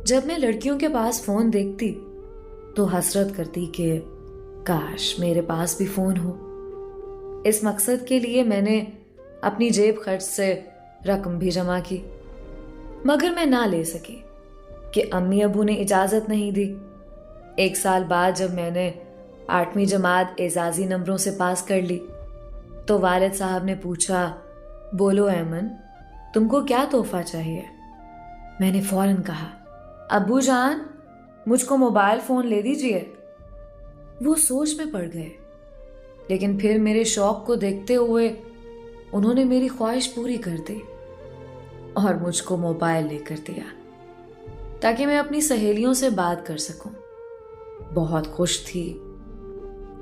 جب میں لڑکیوں کے پاس فون دیکھتی تو حسرت کرتی کہ کاش میرے پاس بھی فون ہو۔ اس مقصد کے لیے میں نے اپنی جیب خرچ سے رقم بھی جمع کی، مگر میں نہ لے سکی کہ امی ابو نے اجازت نہیں دی۔ 1 سال بعد جب میں نے 8ویں جماعت اعزازی نمبروں سے پاس کر لی تو والد صاحب نے پوچھا، بولو ایمن، تم کو کیا تحفہ چاہیے؟ میں نے فوراً کہا، ابو جان مجھ کو موبائل فون لے دیجیے۔ وہ سوچ میں پڑ گئے، لیکن پھر میرے شوق کو دیکھتے ہوئے انہوں نے میری خواہش پوری کر دی اور مجھ کو موبائل لے کر دیا تاکہ میں اپنی سہیلیوں سے بات کر سکوں۔ بہت خوش تھی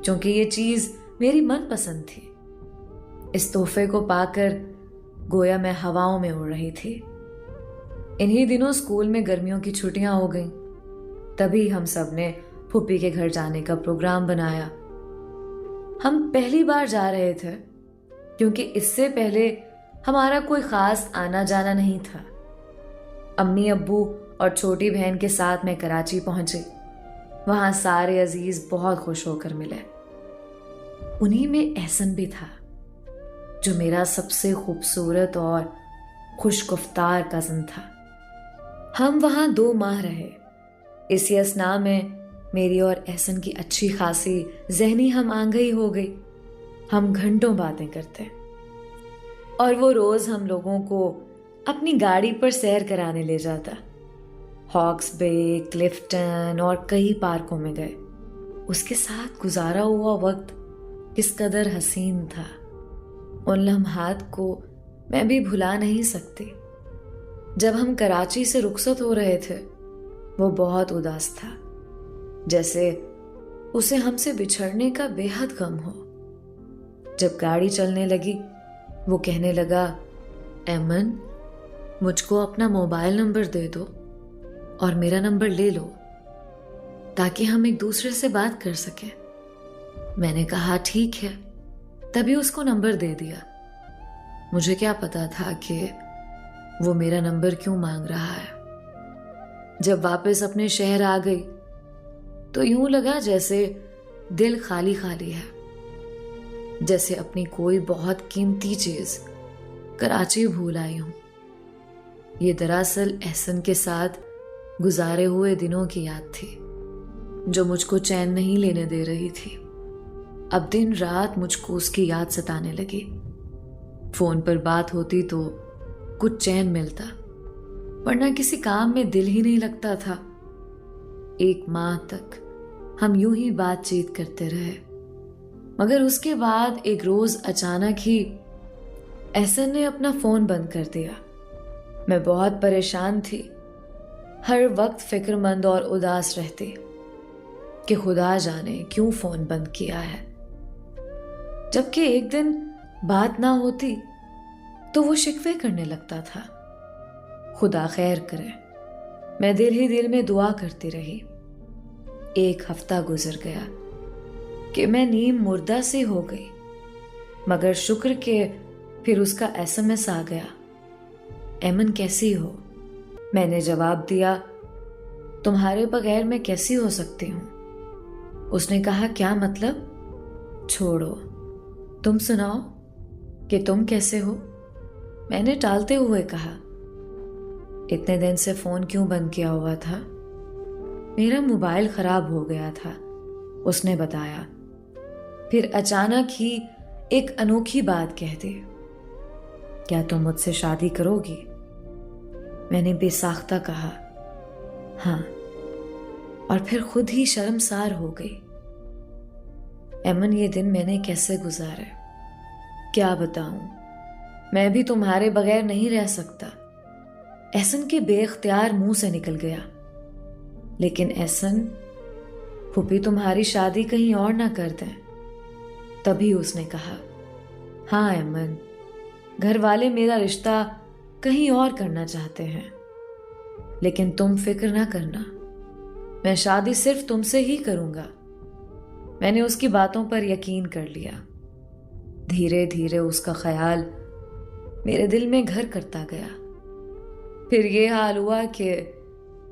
چونکہ یہ چیز میری من پسند تھی۔ اس تحفے کو پا کر گویا میں ہواؤں میں اڑ رہی تھی۔ انہی دنوں اسکول میں گرمیوں کی چھٹیاں ہو گئیں، تبھی ہم سب نے پھوپھی کے گھر جانے کا پروگرام بنایا۔ ہم پہلی بار جا رہے تھے کیونکہ اس سے پہلے ہمارا کوئی خاص آنا جانا نہیں تھا۔ امی ابو اور چھوٹی بہن کے ساتھ میں کراچی پہنچی۔ وہاں سارے عزیز بہت خوش ہو کر ملے۔ انہی میں احسن بھی تھا جو میرا سب سے خوبصورت اور خوش گفتار کزن تھا۔ ہم وہاں 2 ماہ رہے۔ اسی اثناء میں میری اور احسن کی اچھی خاصی ذہنی ہم آہنگی ہو گئی۔ ہم گھنٹوں باتیں کرتے اور وہ روز ہم لوگوں کو اپنی گاڑی پر سیر کرانے لے جاتا۔ ہاکس بے، کلفٹن اور کئی پارکوں میں گئے۔ اس کے ساتھ گزارا ہوا وقت کس قدر حسین تھا، ان لمحات کو میں بھی بھلا نہیں سکتی۔ جب ہم کراچی سے رخصت ہو رہے تھے وہ بہت اداس تھا، جیسے اسے ہم سے بچھڑنے کا بے حد غم ہو۔ جب گاڑی چلنے لگی وہ کہنے لگا، ایمن مجھ کو اپنا موبائل نمبر دے دو اور میرا نمبر لے لو تاکہ ہم ایک دوسرے سے بات کر سکیں۔ میں نے کہا ٹھیک ہے، تبھی اس کو نمبر دے دیا۔ مجھے کیا پتا تھا کہ وہ میرا نمبر کیوں مانگ رہا ہے۔ جب واپس اپنے شہر آ گئی تو یوں لگا جیسے دل خالی خالی ہے، جیسے اپنی کوئی بہت قیمتی چیز کراچی بھول آئی ہوں۔ یہ دراصل احسن کے ساتھ گزارے ہوئے دنوں کی یاد تھی جو مجھ کو چین نہیں لینے دے رہی تھی۔ اب دن رات مجھ کو اس کی یاد ستانے لگی۔ فون پر بات ہوتی تو کچھ چین ملتا، ورنہ کسی کام میں دل ہی نہیں لگتا تھا۔ 1 ماہ تک ہم یوں ہی بات چیت کرتے رہے، مگر اس کے بعد ایک روز اچانک ہی احسن نے اپنا فون بند کر دیا۔ میں بہت پریشان تھی، ہر وقت فکر مند اور اداس رہتی کہ خدا جانے کیوں فون بند کیا ہے۔ جبکہ ایک دن بات نہ ہوتی تو وہ شکوے کرنے لگتا تھا۔ خدا خیر کرے، میں دل ہی دل میں دعا کرتی رہی۔ 1 ہفتہ گزر گیا کہ میں نیم مردہ سی ہو گئی، مگر شکر کہ پھر اس کا SMS آ گیا، ایمن کیسی ہو؟ میں نے جواب دیا، تمہارے بغیر میں کیسی ہو سکتی ہوں؟ اس نے کہا کیا مطلب؟ چھوڑو، تم سناؤ کہ تم کیسے ہو؟ میں نے ٹالتے ہوئے کہا، اتنے دن سے فون کیوں بند کیا ہوا تھا؟ میرا موبائل خراب ہو گیا تھا، اس نے بتایا۔ پھر اچانک ہی ایک انوکھی بات کہہ دی، کیا تم مجھ سے شادی کرو گی؟ میں نے بے ساختہ کہا ہاں، اور پھر خود ہی شرمسار ہو گئی۔ ایمن یہ دن میں نے کیسے گزارے کیا بتاؤں، میں بھی تمہارے بغیر نہیں رہ سکتا۔ احسن کے بے اختیار منہ سے نکل گیا، لیکن احسن پھوپھی تمہاری شادی کہیں اور نہ کر دیں۔ تبھی اس نے کہا، ہاں ایمن، گھر والے میرا رشتہ کہیں اور کرنا چاہتے ہیں، لیکن تم فکر نہ کرنا، میں شادی صرف تم سے ہی کروں گا۔ میں نے اس کی باتوں پر یقین کر لیا۔ دھیرے دھیرے اس کا خیال میرے دل میں گھر کرتا گیا۔ پھر یہ حال ہوا کہ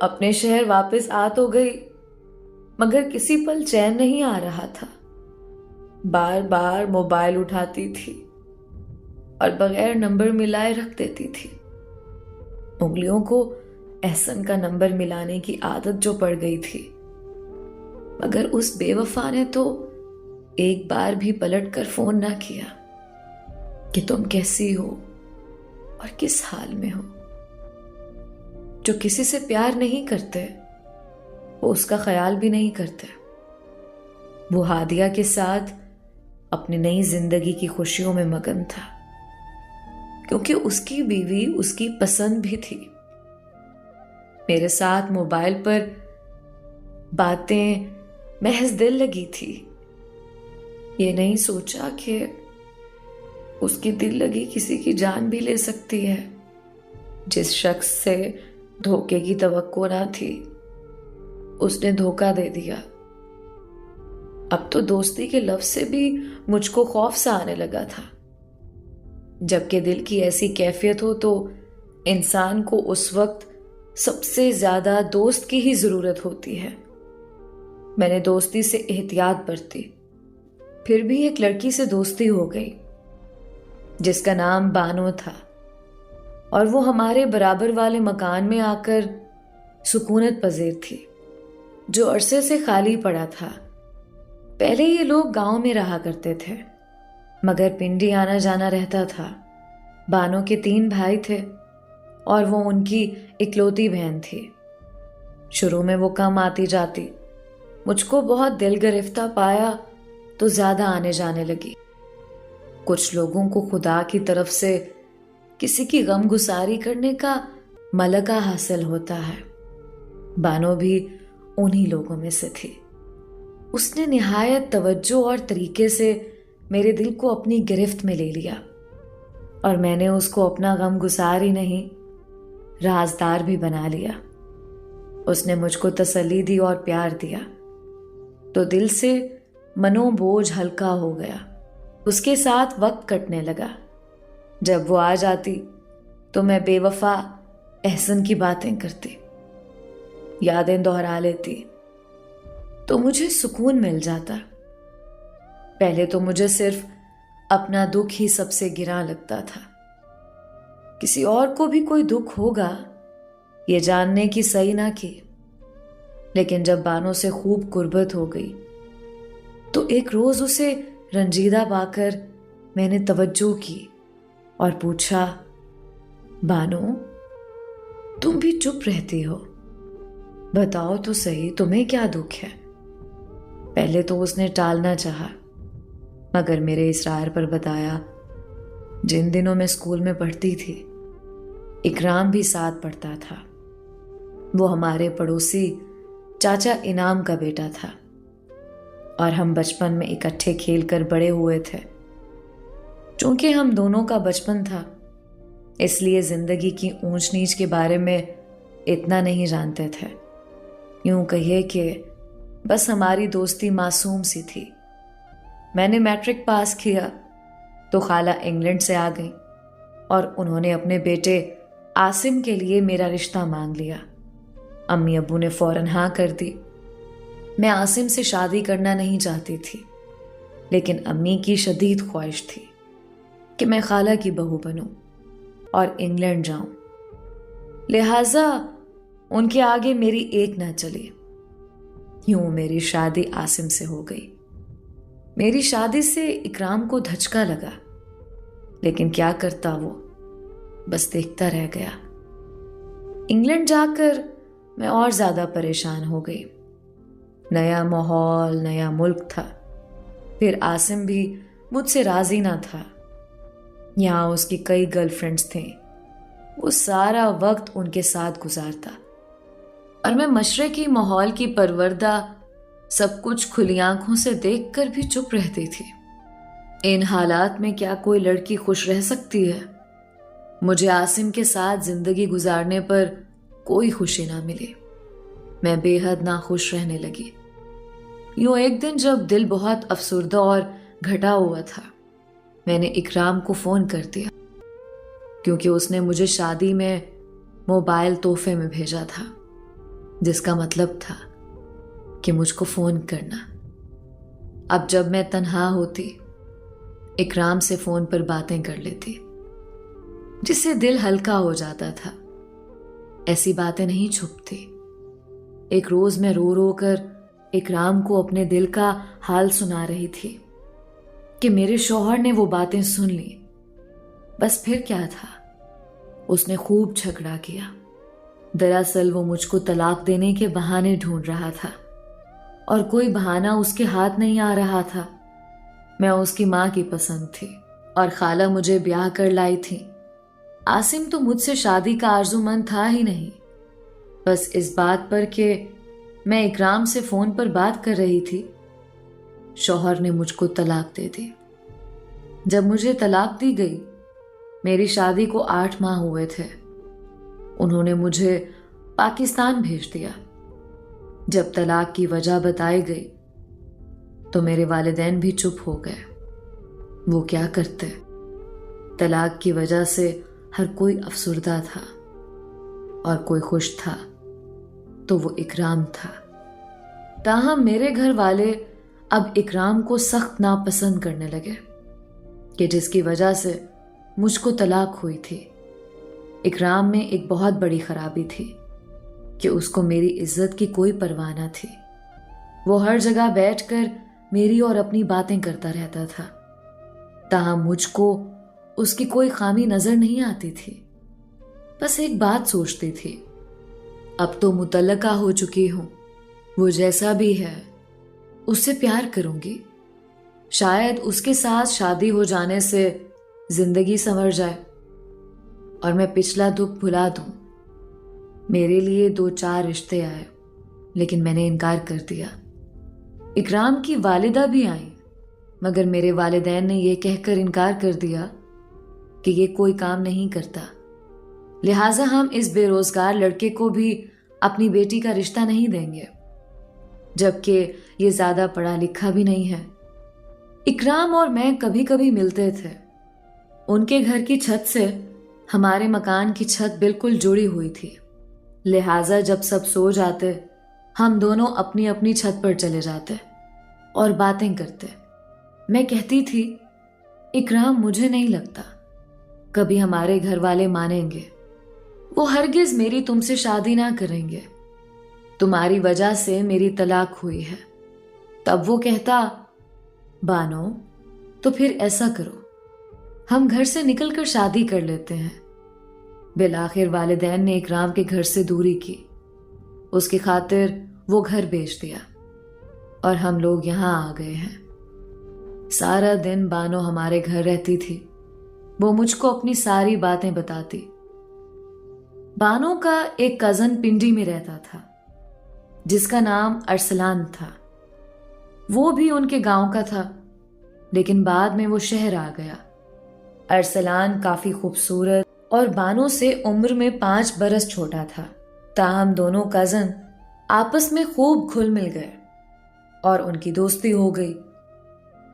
اپنے شہر واپس آ تو گئی، مگر کسی پل چین نہیں آ رہا تھا۔ بار بار موبائل اٹھاتی تھی اور بغیر نمبر ملائے رکھ دیتی تھی۔ انگلیوں کو احسن کا نمبر ملانے کی عادت جو پڑ گئی تھی، مگر اس بے وفا نے تو ایک بار بھی پلٹ کر فون نہ کیا کہ تم کیسی ہو اور کس حال میں ہو۔ جو کسی سے پیار نہیں کرتے وہ اس کا خیال بھی نہیں کرتے۔ وہ ہادیہ کے ساتھ اپنی نئی زندگی کی خوشیوں میں مگن تھا، کیونکہ اس کی بیوی اس کی پسند بھی تھی۔ میرے ساتھ موبائل پر باتیں محض دل لگی تھی، یہ نہیں سوچا کہ اس کی دل لگی کسی کی جان بھی لے سکتی ہے۔ جس شخص سے دھوکے کی توقع نہ تھی اس نے دھوکہ دے دیا۔ اب تو دوستی کے لفظ سے بھی مجھ کو خوف سا آنے لگا تھا۔ جبکہ دل کی ایسی کیفیت ہو تو انسان کو اس وقت سب سے زیادہ دوست کی ہی ضرورت ہوتی ہے۔ میں نے دوستی سے احتیاط برتی، پھر بھی ایک لڑکی سے دوستی ہو گئی جس کا نام بانو تھا، اور وہ ہمارے برابر والے مکان میں آ کر سکونت پذیر تھی، جو عرصے سے خالی پڑا تھا۔ پہلے یہ لوگ گاؤں میں رہا کرتے تھے، مگر پنڈی آنا جانا رہتا تھا۔ بانو کے 3 بھائی تھے اور وہ ان کی اکلوتی بہن تھی۔ شروع میں وہ کم آتی جاتی، مجھ کو بہت دل گرفتہ پایا تو زیادہ آنے جانے لگی۔ کچھ لوگوں کو خدا کی طرف سے کسی کی غم گساری کرنے کا ملکہ حاصل ہوتا ہے۔ بانو بھی انہی لوگوں میں سے تھی۔ اس نے نہایت توجہ اور طریقے سے میرے دل کو اپنی گرفت میں لے لیا، اور میں نے اس کو اپنا غم گسار ہی نہیں رازدار بھی بنا لیا۔ اس نے مجھ کو تسلی دی اور پیار دیا تو دل سے منو بوجھ ہلکا ہو گیا۔ اس کے ساتھ وقت کٹنے لگا۔ جب وہ آ جاتی تو میں بے وفا احسن کی باتیں کرتی، یادیں دہرا لیتی تو مجھے سکون مل جاتا۔ پہلے تو مجھے صرف اپنا دکھ ہی سب سے گراں لگتا تھا۔ کسی اور کو بھی کوئی دکھ ہوگا یہ جاننے کی صحیح نہ کی، لیکن جب بانو سے خوب قربت ہو گئی تو ایک روز اسے رنجیدہ پا کر میں نے توجہ کی اور پوچھا، بانو تم بھی چپ رہتی ہو، بتاؤ تو صحیح تمہیں کیا دکھ ہے؟ پہلے تو اس نے ٹالنا چاہا، مگر میرے اصرار پر بتایا، جن دنوں میں اسکول میں پڑھتی تھی اکرام بھی ساتھ پڑھتا تھا۔ وہ ہمارے پڑوسی چاچا انعام کا بیٹا تھا اور ہم بچپن میں اکٹھے کھیل کر بڑے ہوئے تھے۔ چونکہ ہم دونوں کا بچپن تھا اس لیے زندگی کی اونچ نیچ کے بارے میں اتنا نہیں جانتے تھے۔ یوں کہیے کہ بس ہماری دوستی معصوم سی تھی۔ میں نے میٹرک پاس کیا تو خالہ انگلینڈ سے آ گئیں اور انہوں نے اپنے بیٹے عاصم کے لیے میرا رشتہ مانگ لیا۔ امی ابو نے فوراً ہاں کر دی۔ میں عاصم سے شادی کرنا نہیں چاہتی تھی، لیکن امی کی شدید خواہش تھی کہ میں خالہ کی بہو بنوں اور انگلینڈ جاؤں، لہٰذا ان کے آگے میری ایک نہ چلی۔ یوں میری شادی عاصم سے ہو گئی۔ میری شادی سے اکرام کو دھچکا لگا، لیکن کیا کرتا وہ، بس دیکھتا رہ گیا۔ انگلینڈ جا کر میں اور زیادہ پریشان ہو گئی۔ نیا ماحول، نیا ملک تھا، پھر عاصم بھی مجھ سے راضی نہ تھا۔ یہاں اس کی کئی گرل فرینڈز تھیں، وہ سارا وقت ان کے ساتھ گزارتا، اور میں مشرقی ماحول کی پروردہ سب کچھ کھلی آنکھوں سے دیکھ کر بھی چپ رہتی تھی۔ ان حالات میں کیا کوئی لڑکی خوش رہ سکتی ہے؟ مجھے عاصم کے ساتھ زندگی گزارنے پر کوئی خوشی نہ ملی۔ میں بے حد ناخوش رہنے لگی۔ یوں ایک دن جب دل بہت افسردہ اور گھٹا ہوا تھا، میں نے اکرام کو فون کر دیا، کیونکہ اس نے مجھے شادی میں موبائل تحفے میں بھیجا تھا۔ جس کا مطلب تھا کہ مجھ کو فون کرنا۔ اب جب میں تنہا ہوتی اکرام سے فون پر باتیں کر لیتی، جس سے دل ہلکا ہو جاتا تھا۔ ایسی باتیں نہیں چھپتی۔ ایک روز میں رو رو کر اکرام کو اپنے دل کا حال سنا رہی تھی کہ میرے شوہر نے وہ باتیں سن لی۔ بس پھر کیا تھا، اس نے خوب جھگڑا کیا۔ دراصل وہ مجھ کو طلاق دینے کے بہانے ڈھونڈ رہا تھا، اور کوئی بہانہ اس کے ہاتھ نہیں آ رہا تھا۔ میں اس کی ماں کی پسند تھی اور خالہ مجھے بیاہ کر لائی تھی۔ عاصم تو مجھ سے شادی کا آرزومند تھا ہی نہیں، بس اس بات پر کہ میں اکرام سے فون پر بات کر رہی تھی، شوہر نے مجھ کو طلاق دے دی۔ جب مجھے طلاق دی گئی، میری شادی کو 8 ماہ ہوئے تھے۔ انہوں نے مجھے پاکستان بھیج دیا۔ جب طلاق کی وجہ بتائی گئی تو میرے والدین بھی چپ ہو گئے۔ وہ کیا کرتے؟ طلاق کی وجہ سے ہر کوئی افسردہ تھا، اور کوئی خوش تھا تو وہ اکرام تھا۔ تاہم میرے گھر والے اب اکرام کو سخت ناپسند کرنے لگے، کہ جس کی وجہ سے مجھ کو طلاق ہوئی تھی۔ اکرام میں ایک بہت بڑی خرابی تھی کہ اس کو میری عزت کی کوئی پرواہ نہ تھی۔ وہ ہر جگہ بیٹھ کر میری اور اپنی باتیں کرتا رہتا تھا، تاہم مجھ کو اس کی کوئی خامی نظر نہیں آتی تھی۔ بس ایک بات سوچتی تھی، اب تو مطلقہ ہو چکی ہوں، وہ جیسا بھی ہے اس سے پیار کروں گی، شاید اس کے ساتھ شادی ہو جانے سے زندگی سنور جائے اور میں پچھلا دکھ بھلا دوں۔ میرے لیے 2-4 رشتے آئے، لیکن میں نے انکار کر دیا۔ اکرام کی والدہ بھی آئیں، مگر میرے والدین نے یہ کہہ کر انکار کر دیا کہ یہ کوئی کام نہیں کرتا، لہٰذا ہم اس بے روزگار لڑکے کو بھی اپنی بیٹی کا رشتہ نہیں دیں گے، جبکہ یہ زیادہ پڑھا لکھا بھی نہیں ہے۔ اکرام اور میں کبھی کبھی ملتے تھے۔ ان کے گھر کی چھت سے ہمارے مکان کی چھت بالکل جڑی ہوئی تھی، لہٰذا جب سب سو جاتے ہم دونوں اپنی اپنی چھت پر چلے جاتے اور باتیں کرتے۔ میں کہتی تھی، اکرام مجھے نہیں لگتا کبھی ہمارے گھر والے مانیں گے، وہ ہرگز میری تم سے شادی نہ کریں گے، تمہاری وجہ سے میری طلاق ہوئی ہے۔ تب وہ کہتا، بانو تو پھر ایسا کرو، ہم گھر سے نکل کر شادی کر لیتے ہیں۔ بالآخر والدین نے اکرام کے گھر سے دوری کی، اس کی خاطر وہ گھر بیچ دیا اور ہم لوگ یہاں آ گئے ہیں۔ سارا دن بانو ہمارے گھر رہتی تھی، وہ مجھ کو اپنی ساری باتیں بتاتی۔ بانو کا ایک کزن پنڈی میں رہتا تھا جس کا نام ارسلان تھا، وہ بھی ان کے گاؤں کا تھا، لیکن بعد میں وہ شہر آ گیا۔ ارسلان کافی خوبصورت اور بانو سے عمر میں 5 برس چھوٹا تھا، تاہم دونوں کزن آپس میں خوب گھل مل گئے اور ان کی دوستی ہو گئی۔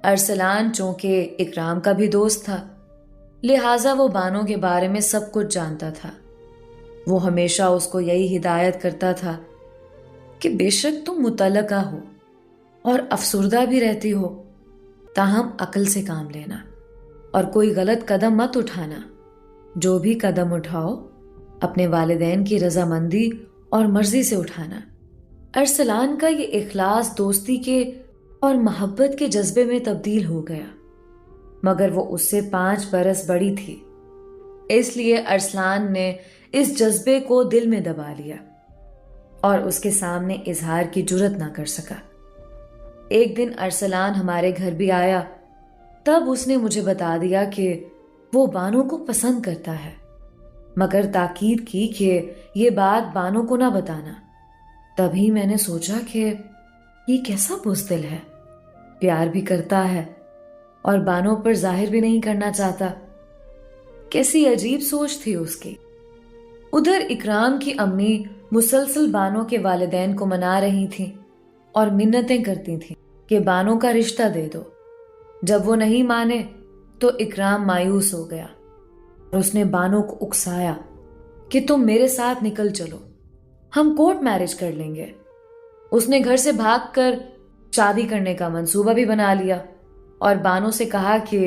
ارسلان چونکہ اکرام کا بھی دوست تھا، لہٰذا وہ بانو کے بارے میں سب کچھ جانتا تھا۔ وہ ہمیشہ اس کو یہی ہدایت کرتا تھا کہ بے شک تم مطلقہ ہو اور افسردہ بھی رہتی ہو، تاہم عقل سے کام لینا اور کوئی غلط قدم مت اٹھانا۔ جو بھی قدم اٹھاؤ اپنے والدین کی رضامندی اور مرضی سے اٹھانا۔ ارسلان کا یہ اخلاص دوستی کے اور محبت کے جذبے میں تبدیل ہو گیا، مگر وہ اس سے 5 برس بڑی تھی، اس لیے ارسلان نے اس جذبے کو دل میں دبا لیا اور اس کے سامنے اظہار کی جرت نہ کر سکا۔ ایک دن ارسلان ہمارے گھر بھی آیا، تب اس نے مجھے بتا دیا کہ وہ بانو کو پسند کرتا ہے، مگر تاکید کی کہ یہ بات بانو کو نہ بتانا۔ تبھی میں نے سوچا کہ یہ کیسا بزدل ہے، پیار بھی کرتا ہے اور بانو پر ظاہر بھی نہیں کرنا چاہتا۔ کیسی عجیب سوچ تھی اس کی۔ ادھر اکرام کی امی مسلسل بانو کے والدین کو منا رہی تھیں اور منتیں کرتی تھیں کہ بانو کا رشتہ دے دو۔ جب وہ نہیں مانے تو اکرام مایوس ہو گیا اور اس نے بانو کو اکسایا کہ تم میرے ساتھ نکل چلو، ہم کورٹ میرج کر لیں گے۔ اس نے گھر سے بھاگ کر شادی کرنے کا منصوبہ بھی بنا لیا اور بانو سے کہا کہ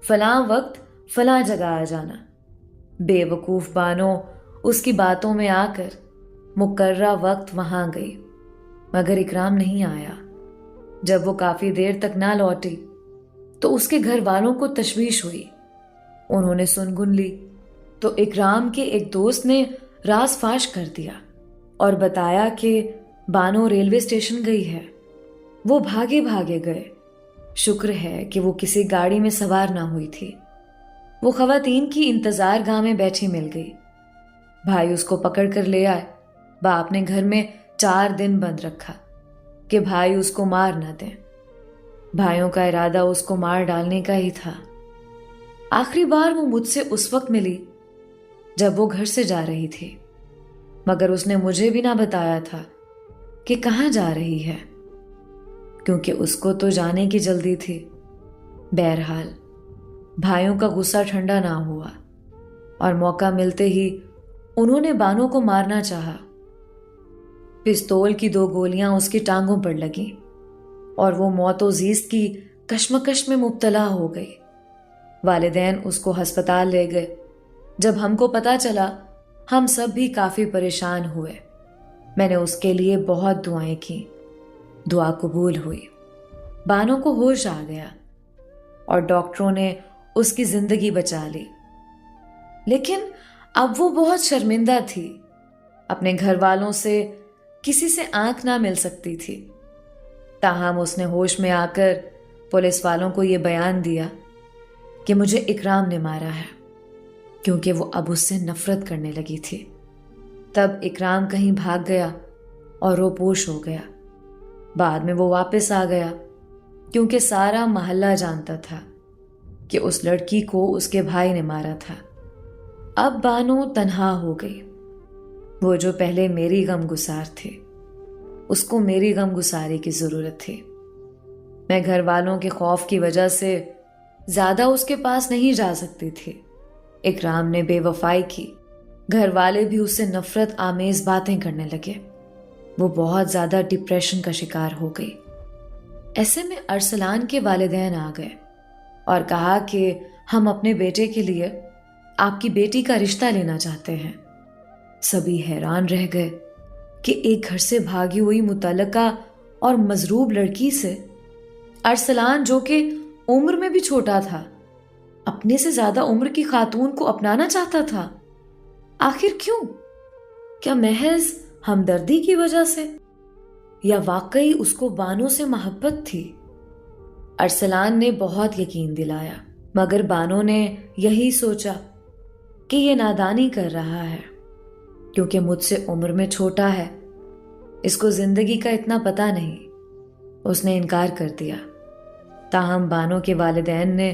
فلاں وقت فلاں جگہ آ جانا۔ بے وقوف بانو اس کی باتوں میں آ کر مقررہ وقت وہاں گئی، مگر اکرام نہیں آیا۔ جب وہ کافی دیر تک نہ لوٹی تو اس کے گھر والوں کو تشویش ہوئی۔ انہوں نے سن گن لی تو اکرام کے ایک دوست نے راز فاش کر دیا اور بتایا کہ بانو ریلوے اسٹیشن گئی ہے۔ وہ بھاگے بھاگے گئے۔ شکر ہے کہ وہ کسی گاڑی میں سوار نہ ہوئی تھی۔ وہ خواتین کی انتظار گاہ میں بیٹھی مل گئی۔ بھائی اس کو پکڑ کر لے آئے۔ باپ نے گھر میں 4 دن بند رکھا کہ بھائی اس کو مار نہ دیں۔ بھائیوں کا ارادہ اس کو مار ڈالنے کا ہی تھا۔ آخری بار وہ مجھ سے اس وقت ملی جب وہ گھر سے جا رہی تھی، مگر اس نے مجھے بھی نہ بتایا تھا کہ کہاں جا رہی ہے، کیونکہ اس کو تو جانے کی جلدی تھی۔ بہرحال بھائیوں کا غصہ ٹھنڈا نہ ہوا اور موقع ملتے ہی انہوں نے بانو کو مارنا چاہا۔ پستول کی 2 گولیاں اس کی ٹانگوں پر لگیں اور وہ موت و زیست کی کشمکش میں مبتلا ہو گئی۔ والدین اس کو ہسپتال لے گئے۔ جب ہم کو پتہ چلا ہم سب بھی کافی پریشان ہوئے۔ میں نے اس کے لیے بہت دعائیں کی۔ دعا قبول ہوئی۔ بانو کو ہوش آ گیا اور ڈاکٹروں نے اس کی زندگی بچا لی، لیکن اب وہ بہت شرمندہ تھی۔ اپنے گھر والوں سے کسی سے آنکھ نہ مل سکتی تھی۔ تاہم اس نے ہوش میں آ کر پولیس والوں کو یہ بیان دیا کہ مجھے اکرام نے مارا ہے، کیونکہ وہ اب اس سے نفرت کرنے لگی تھی۔ تب اکرام کہیں بھاگ گیا اور روپوش ہو گیا۔ بعد میں وہ واپس آ گیا، کیونکہ سارا محلہ جانتا تھا کہ اس لڑکی کو اس کے بھائی نے مارا تھا۔ اب بانو تنہا ہو گئی۔ وہ جو پہلے میری غم گسار تھی، اس کو میری غم گساری کی ضرورت تھی۔ میں گھر والوں کے خوف کی وجہ سے زیادہ اس کے پاس نہیں جا سکتی تھی۔ اکرام نے بے وفائی کی۔ گھر والے بھی اس سے نفرت آمیز باتیں کرنے لگے۔ وہ بہت زیادہ ڈپریشن کا شکار ہو گئی۔ ایسے میں ارسلان کے والدین آ گئے اور کہا کہ ہم اپنے بیٹے کے لیے آپ کی بیٹی کا رشتہ لینا چاہتے ہیں۔ سبھی حیران رہ گئے کہ ایک گھر سے بھاگی ہوئی متعلقہ اور مضروب لڑکی سے ارسلان، جو کہ عمر میں بھی چھوٹا تھا، اپنے سے زیادہ عمر کی خاتون کو اپنانا چاہتا تھا۔ آخر کیوں؟ کیا محض ہمدردی کی وجہ سے، یا واقعی اس کو بانو سے محبت تھی؟ ارسلان نے بہت یقین دلایا، مگر بانو نے یہی سوچا کہ یہ نادانی کر رہا ہے، کیونکہ مجھ سے عمر میں چھوٹا ہے، اس کو زندگی کا اتنا پتہ نہیں۔ اس نے انکار کر دیا۔ تاہم بانو کے والدین نے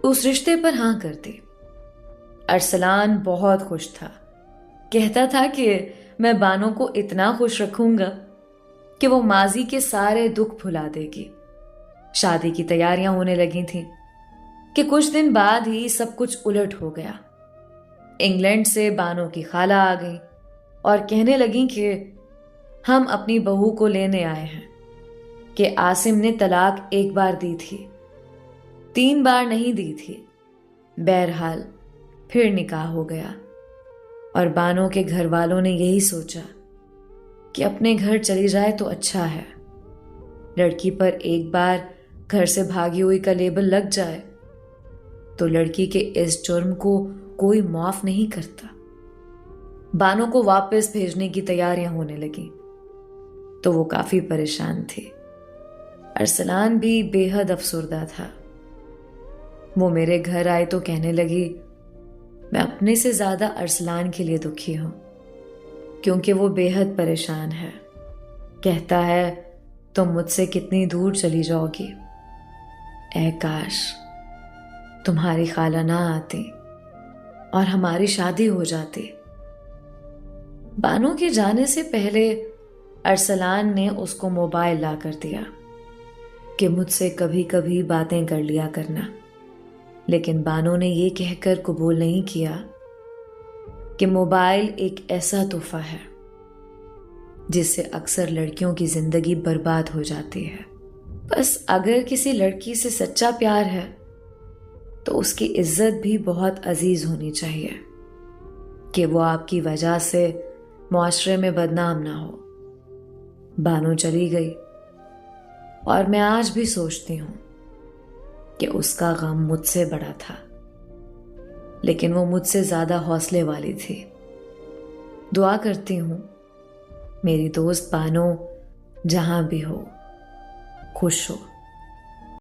اس رشتے پر ہاں کر دی۔ ارسلان بہت خوش تھا۔ کہتا تھا کہ میں بانو کو اتنا خوش رکھوں گا کہ وہ ماضی کے سارے دکھ بھلا دے گی۔ شادی کی تیاریاں ہونے لگی تھیں کہ کچھ دن بعد ہی سب کچھ الٹ ہو گیا۔ انگلینڈ سے بانو کی خالہ آ گئی اور کہنے لگیں کہ ہم اپنی بہو کو لینے آئے ہیں، کہ عاصم نے طلاق 1 بار دی تھی، 3 بار نہیں دی تھی۔ بہرحال پھر نکاح ہو گیا اور بانو کے گھر والوں نے یہی سوچا کہ اپنے گھر چلی جائے تو اچھا ہے۔ لڑکی پر 1 بار گھر سے بھاگی ہوئی کا لیبل لگ جائے تو لڑکی کے اس جرم کو کوئی معاف نہیں کرتا۔ بانو کو واپس بھیجنے کی تیاریاں ہونے لگیں تو وہ کافی پریشان تھی۔ ارسلان بھی بے حد افسردہ تھا۔ وہ میرے گھر آئے تو کہنے لگی میں اپنے سے زیادہ ارسلان کے لیے دکھی ہوں، کیونکہ وہ بے حد پریشان ہے۔ کہتا ہے تم مجھ سے کتنی دور چلی جاؤ گی۔ اے کاش تمہاری خالہ نہ آتی اور ہماری شادی ہو جاتی۔ بانو کے جانے سے پہلے ارسلان نے اس کو موبائل لا کر دیا کہ مجھ سے کبھی کبھی باتیں کر لیا کرنا، لیکن بانو نے یہ کہہ کر قبول نہیں کیا کہ موبائل ایک ایسا تحفہ ہے جس سے اکثر لڑکیوں کی زندگی برباد ہو جاتی ہے۔ بس اگر کسی لڑکی سے سچا پیار ہے تو اس کی عزت بھی بہت عزیز ہونی چاہیے کہ وہ آپ کی وجہ سے معاشرے میں بدنام نہ ہو۔ بانو چلی گئی اور میں آج بھی سوچتی ہوں کہ اس کا غم مجھ سے بڑا تھا، لیکن وہ مجھ سے زیادہ حوصلے والی تھی۔ دعا کرتی ہوں میری دوست بانو جہاں بھی ہو خوش ہو۔